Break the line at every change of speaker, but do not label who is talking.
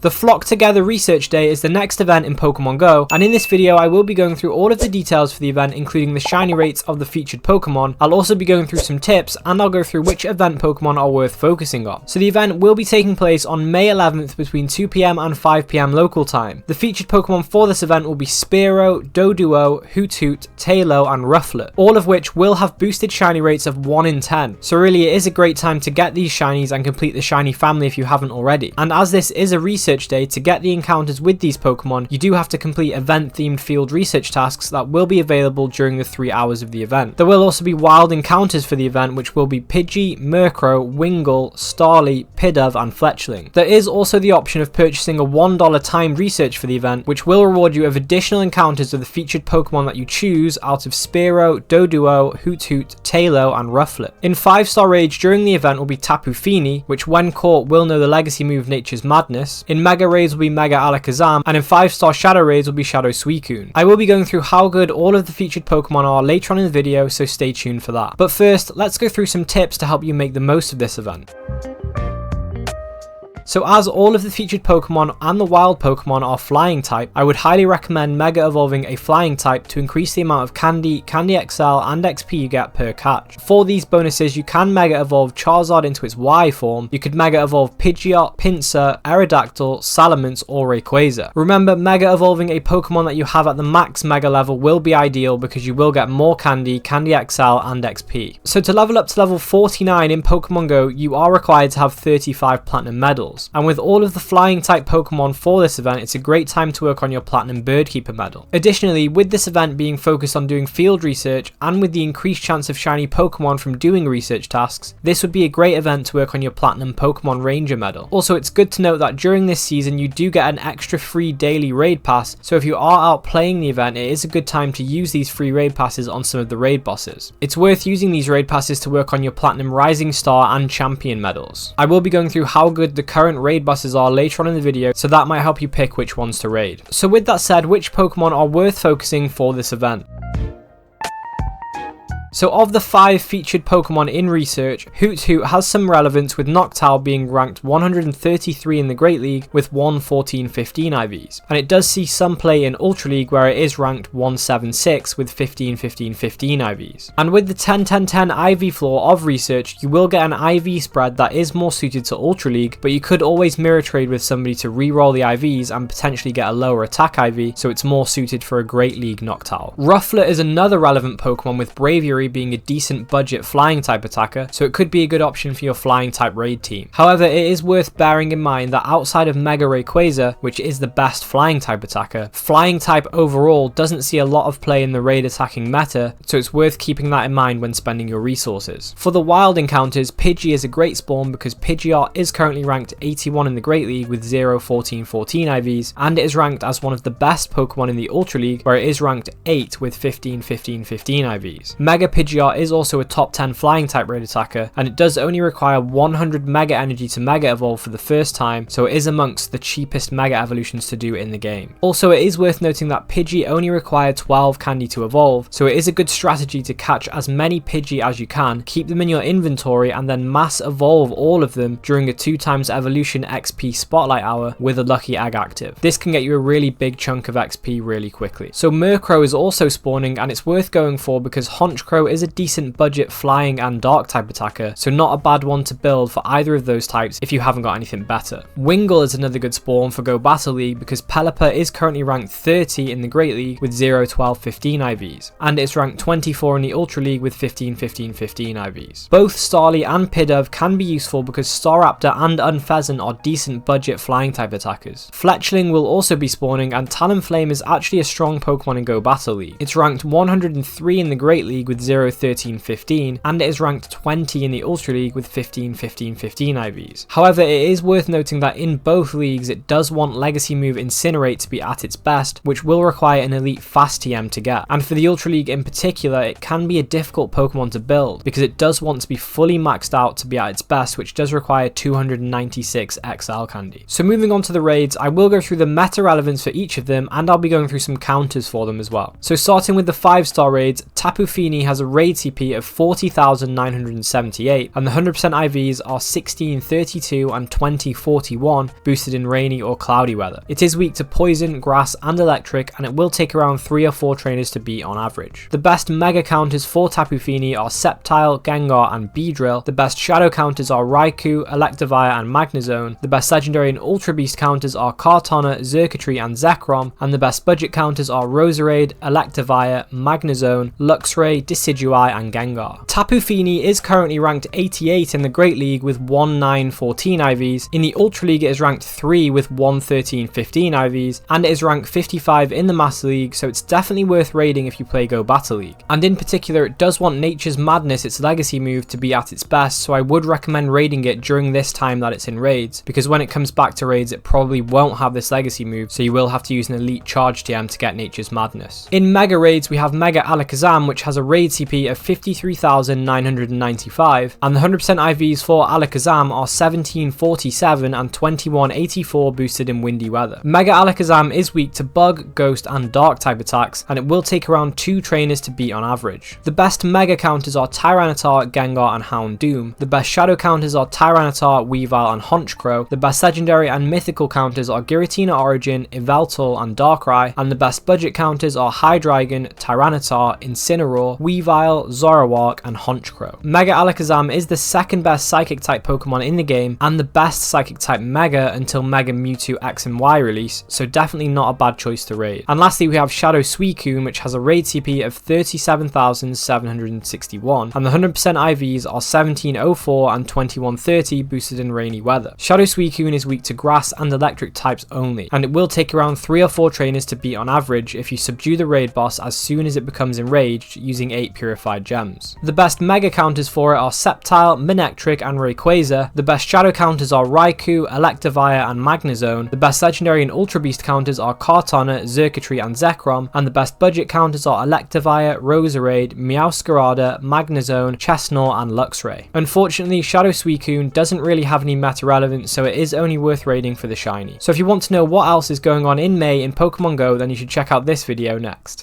The Flock Together Research Day is the next event in Pokemon Go, and in this video I will be going through all of the details for the event, including the shiny rates of the featured Pokemon. I'll also be going through some tips, and I'll go through which event Pokemon are worth focusing on. So the event will be taking place on May 11th between 2 PM and 5 PM local time. The featured Pokemon for this event will be Spearow, Doduo, Hoothoot, Taillow and Rufflet, all of which will have boosted shiny rates of 1 in 10. So really it is a great time to get these shinies and complete the shiny family if you haven't already. And as this is a research day, to get the encounters with these Pokemon, you do have to complete event themed field research tasks that will be available during the 3 hours of the event. There will also be wild encounters for the event, which will be Pidgey, Murkrow, Wingull, Starly, Pidove and Fletchling. There is also the option of purchasing a $1 timed research for the event, which will reward you of additional encounters of the featured Pokemon that you choose out of Spearow, Doduo, Hoothoot, Taillow and Rufflet. In 5-star raids during the event will be Tapu Fini, which when caught will know the legacy move Nature's Madness. In Mega raids will be Mega Alakazam, and in 5-star Shadow raids will be Shadow Suicune. I will be going through how good all of the featured Pokemon are later on in the video, so stay tuned for that. But first, let's go through some tips to help you make the most of this event. So as all of the featured Pokemon and the wild Pokemon are flying type, I would highly recommend Mega Evolving a flying type to increase the amount of Candy, Candy XL and XP you get per catch. For these bonuses you can Mega Evolve Charizard into its Y form, you could Mega Evolve Pidgeot, Pinsir, Aerodactyl, Salamence or Rayquaza. Remember, Mega Evolving a Pokemon that you have at the max Mega level will be ideal because you will get more Candy, Candy XL and XP. So to level up to level 49 in Pokemon Go, you are required to have 35 Platinum medals. And with all of the flying type Pokemon for this event, it's a great time to work on your Platinum Birdkeeper medal. Additionally, with this event being focused on doing field research and with the increased chance of shiny Pokemon from doing research tasks, this would be a great event to work on your Platinum Pokemon Ranger medal. Also, it's good to note that during this season you do get an extra free daily raid pass, so if you are out playing the event, it is a good time to use these free raid passes on some of the raid bosses. It's worth using these raid passes to work on your Platinum Rising Star and Champion medals. I will be going through how good the current raid bosses are later on in the video, so that might help you pick which ones to raid. So with that said, which Pokemon are worth focusing for this event? So of the 5 featured Pokemon in research, Hoothoot has some relevance, with Noctowl being ranked 133 in the Great League with 114-15 IVs, and it does see some play in Ultra League where it is ranked 176 with 15-15-15 IVs. And with the 10-10-10 IV floor of research, you will get an IV spread that is more suited to Ultra League, but you could always mirror trade with somebody to re-roll the IVs and potentially get a lower attack IV, so it's more suited for a Great League Noctowl. Rufflet is another relevant Pokemon, with Braviary being a decent budget flying type attacker, so it could be a good option for your flying type raid team. However, it is worth bearing in mind that outside of Mega Rayquaza, which is the best flying type attacker, flying type overall doesn't see a lot of play in the raid attacking meta, so it's worth keeping that in mind when spending your resources. For the wild encounters, Pidgey is a great spawn because Pidgeot is currently ranked 81 in the Great League with 0-14-14 IVs, and it is ranked as one of the best Pokemon in the Ultra League, where it is ranked 8 with 15-15-15 IVs. Mega Pidgeot is also a top 10 flying type raid attacker, and it does only require 100 Mega Energy to Mega Evolve for the first time, so it is amongst the cheapest Mega Evolutions to do in the game. Also, it is worth noting that Pidgey only required 12 Candy to evolve, so it is a good strategy to catch as many Pidgey as you can, keep them in your inventory, and then mass evolve all of them during a 2x evolution XP spotlight hour with a lucky egg active. This can get you a really big chunk of XP really quickly. So Murkrow is also spawning, and it's worth going for because Honchkrow is a decent budget flying and dark type attacker, so not a bad one to build for either of those types if you haven't got anything better. Wingull is another good spawn for Go Battle League because Pelipper is currently ranked 30 in the Great League with 0-12-15 IVs, and it's ranked 24 in the Ultra League with 15-15-15 IVs. Both Starly and Pidove can be useful because Staraptor and Unfezant are decent budget flying type attackers. Fletchling will also be spawning, and Talonflame is actually a strong Pokemon in Go Battle League. It's ranked 103 in the Great League with 0-13-15, and it is ranked 20 in the Ultra League with 15-15-15 IVs. However, it is worth noting that in both leagues it does want legacy move Incinerate to be at its best, which will require an elite fast TM to get. And for the Ultra League in particular, it can be a difficult Pokemon to build because it does want to be fully maxed out to be at its best, which does require 296 XL Candy. So moving on to the raids, I will go through the meta relevance for each of them, and I'll be going through some counters for them as well. So starting with the 5-star raids, Tapu Fini has has a raid CP of 40,978, and the 100% IVs are 1632 and 2041, boosted in rainy or cloudy weather. It is weak to poison, grass, and electric, and it will take around 3 or 4 trainers to beat on average. The best mega counters for Tapu Fini are Sceptile, Gengar, and Beedrill. The best shadow counters are Raikou, Electivire, and Magnezone. The best legendary and Ultra Beast counters are Kartana, Xurkitree, and Zekrom, and the best budget counters are Roserade, Electivire, Magnezone, Luxray, Decidueye, and Gengar. Tapu Fini is currently ranked 88 in the Great League with 1914 IVs. In the Ultra League it is ranked 3 with 11315 IVs, and it is ranked 55 in the Master League, so it's definitely worth raiding if you play Go Battle League. And in particular, it does want Nature's Madness, its legacy move, to be at its best, so I would recommend raiding it during this time that it's in raids, because when it comes back to raids it probably won't have this legacy move, so you will have to use an elite charge TM to get Nature's Madness. In Mega Raids we have Mega Alakazam, which has a raid CP of 53,995, and the 100% IVs for Alakazam are 1747 and 2184, boosted in windy weather. Mega Alakazam is weak to Bug, Ghost, and Dark type attacks, and it will take around 2 trainers to beat on average. The best Mega counters are Tyranitar, Gengar, and Houndoom. The best Shadow counters are Tyranitar, Weavile, and Honchkrow. The best Legendary and Mythical counters are Giratina Origin, Yveltal, and Darkrai, and the best budget counters are Hydreigon, Tyranitar, Incineroar, Weavile, Zoroark, and Honchkrow. Mega Alakazam is the second best Psychic type Pokemon in the game, and the best Psychic type Mega until Mega Mewtwo X and Y release, so definitely not a bad choice to raid. And lastly we have Shadow Suicune, which has a raid CP of 37,761, and the 100% IVs are 1704 and 2130, boosted in rainy weather. Shadow Suicune is weak to grass and electric types only, and it will take around 3 or 4 trainers to beat on average if you subdue the raid boss as soon as it becomes enraged using 8 purified gems. The best mega counters for it are Sceptile, Manectric, and Rayquaza. The best shadow counters are Raikou, Electivire, and Magnezone. The best legendary and Ultra Beast counters are Kartana, Xurkitree, and Zekrom, and the best budget counters are Electivire, Roserade, Meowscarada, Magnezone, Chestnut, and Luxray. Unfortunately, Shadow Suicune doesn't really have any meta relevance, so it is only worth raiding for the shiny. So if you want to know what else is going on in May in Pokemon Go, then you should check out this video next.